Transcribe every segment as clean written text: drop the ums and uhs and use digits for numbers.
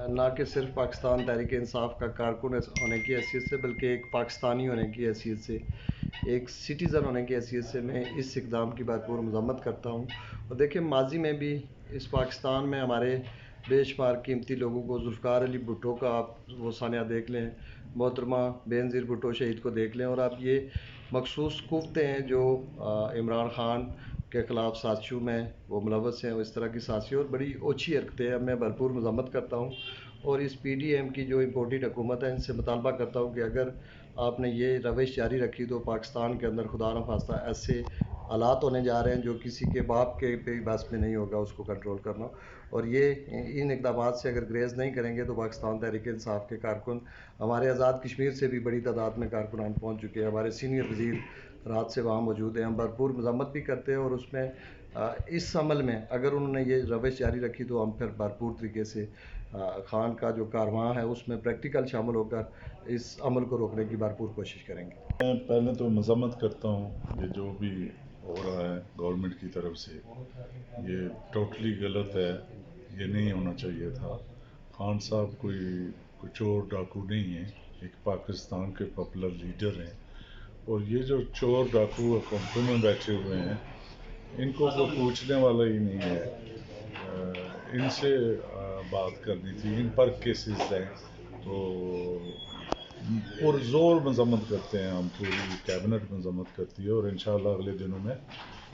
نہ کہ صرف پاکستان تحریک انصاف کا کارکن ہونے کی حیثیت سے بلکہ ایک پاکستانی ہونے کی حیثیت سے، ایک سٹیزن ہونے کی حیثیت سے میں اس اقدام کی بھرپور مذمت کرتا ہوں۔ اور دیکھیں، ماضی میں بھی اس پاکستان میں ہمارے بے شمار قیمتی لوگوں کو، ذوالفقار علی بھٹو کا آپ وہ سانحہ دیکھ لیں، محترمہ بے نظیر بھٹو شہید کو دیکھ لیں، اور آپ یہ مخصوص قوتیں ہیں جو عمران خان کے خلاف سازشوں میں وہ ملوث ہیں، اس طرح کی سازشیں اور بڑی اوچھی حرکتیں ہیں۔ میں بھرپور مذمت کرتا ہوں اور اس پی ڈی ایم کی جو امپورٹڈ حکومت ہے ان سے مطالبہ کرتا ہوں کہ اگر آپ نے یہ روش جاری رکھی تو پاکستان کے اندر خدا نخواستہ ایسے حالات ہونے جا رہے ہیں جو کسی کے باپ کے بس میں نہیں ہوگا اس کو کنٹرول کرنا، اور یہ ان اقدامات سے اگر گریز نہیں کریں گے تو پاکستان تحریک انصاف کے کارکن، ہمارے آزاد کشمیر سے بھی بڑی تعداد میں کارکنان پہنچ چکے ہیں، ہمارے سینئر وزیر رات سے وہاں موجود ہیں، ہم بھرپور مذمت بھی کرتے ہیں، اور اس میں اس عمل میں اگر انہوں نے یہ روش جاری رکھی تو ہم پھر بھرپور طریقے سے خان کا جو کارواں ہے اس میں پریکٹیکل شامل ہو کر اس عمل کو روکنے کی بھرپور کوشش کریں گے۔ میں پہلے تو مذمت کرتا ہوں، یہ جو بھی ہو رہا ہے گورنمنٹ کی طرف سے یہ ٹوٹلی غلط ہے، یہ نہیں ہونا چاہیے تھا۔ خان صاحب کوئی چور ڈاکو نہیں ہیں، ایک پاکستان کے پاپولر لیڈر ہیں، اور یہ جو چور ڈاکو حکومتوں میں بیٹھے ہوئے ہیں ان کو کوئی پوچھنے والا ہی نہیں ہے۔ ان سے بات کرنی تھی، ان پر کیسز ہیں، تو زور مذمت کرتے ہیں ہم، پوری کیبنٹ مذمت کرتی ہے، اور انشاءاللہ اگلے دنوں میں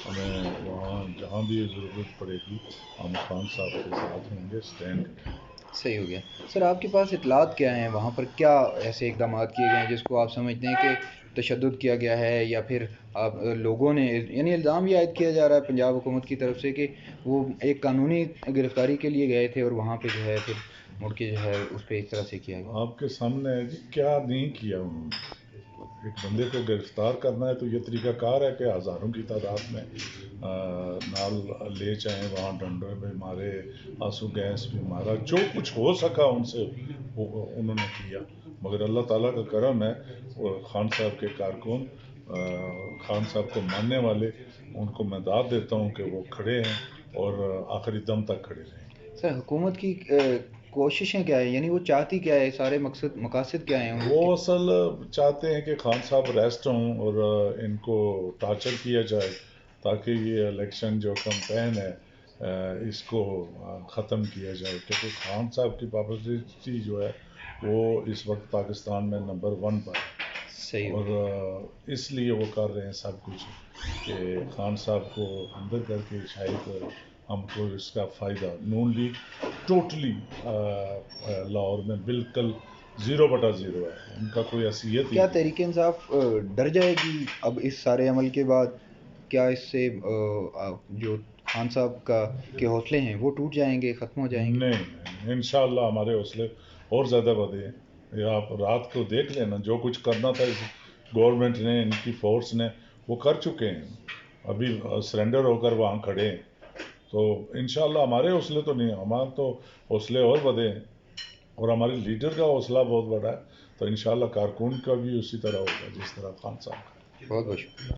ہمیں وہاں جہاں بھی ضرورت پڑے گی ہم خان صاحب کے ساتھ ہوں گے، اسٹینڈ کریں گے۔ صحیح ہو گیا سر، آپ کے پاس اطلاعات کیا ہیں؟ وہاں پر کیا ایسے اقدامات کیے گئے ہیں جس کو آپ سمجھتے ہیں کہ تشدد کیا گیا ہے، یا پھر آپ لوگوں نے، یعنی الزام یہ عائد کیا جا رہا ہے پنجاب حکومت کی طرف سے کہ وہ ایک قانونی گرفتاری کے لیے گئے تھے اور وہاں پہ جو ہے پھر مڑ کے جو ہے اس پہ اس طرح سے کیا گیا؟ آپ کے سامنے ہے جی، کیا نہیں کیا انہوں نے۔ ایک بندے کو گرفتار کرنا ہے تو یہ طریقہ کار ہے کہ ہزاروں کی تعداد میں نال لے جائیں، وہاں ڈنڈے بھی مارے، آنسو گیس بھی مارا، جو کچھ ہو سکا ان سے انہوں نے کیا، مگر اللہ تعالیٰ کا کرم ہے، اور خان صاحب کے کارکن، خان صاحب کو ماننے والے، ان کو میں داد دیتا ہوں کہ وہ کھڑے ہیں اور آخری دم تک کھڑے رہیں۔ سر حکومت کی کوششیں کیا ہے، یعنی وہ چاہتی کیا ہے، سارے مقاصد کیا ہیں وہ اصل چاہتے ہیں کہ خان صاحب ریسٹ ہوں اور ان کو ٹارچر کیا جائے تاکہ یہ الیکشن جو کمپین ہے اس کو ختم کیا جائے، کیونکہ خان صاحب کی پاپولرٹی جو ہے وہ اس وقت پاکستان میں نمبر 1 پر ہے، صحیح، اور اس لیے وہ کر رہے ہیں سب کچھ کہ خان صاحب کو اندر کر کے شاید ہم کو اس کا فائدہ۔ نون لیگ ٹوٹلی لاہور میں بالکل 0/0 ہے، ان کا کوئی حیثیت ہی کیا نہیں۔ تحریک انصاف ڈر جائے گی اب اس سارے عمل کے بعد؟ کیا اس سے جو خان صاحب کے حوصلے ہیں وہ ٹوٹ جائیں گے، ختم ہو جائیں گے؟ نہیں، انشاءاللہ ہمارے حوصلے اور زیادہ بڑھے ہیں۔ یہ آپ رات کو دیکھ لینا، جو کچھ کرنا تھا اس گورنمنٹ نے، ان کی فورس نے، وہ کر چکے ہیں، ابھی سرنڈر ہو کر وہاں کھڑے ہیں، تو انشاءاللہ ہمارے حوصلے تو نہیں، ہمارے تو حوصلے اور بڑھے ہیں، اور ہمارے لیڈر کا حوصلہ بہت بڑا ہے، تو انشاءاللہ کارکن کا بھی اسی طرح ہوگا جس طرح خان صاحب کا۔ بہت بہت شکریہ۔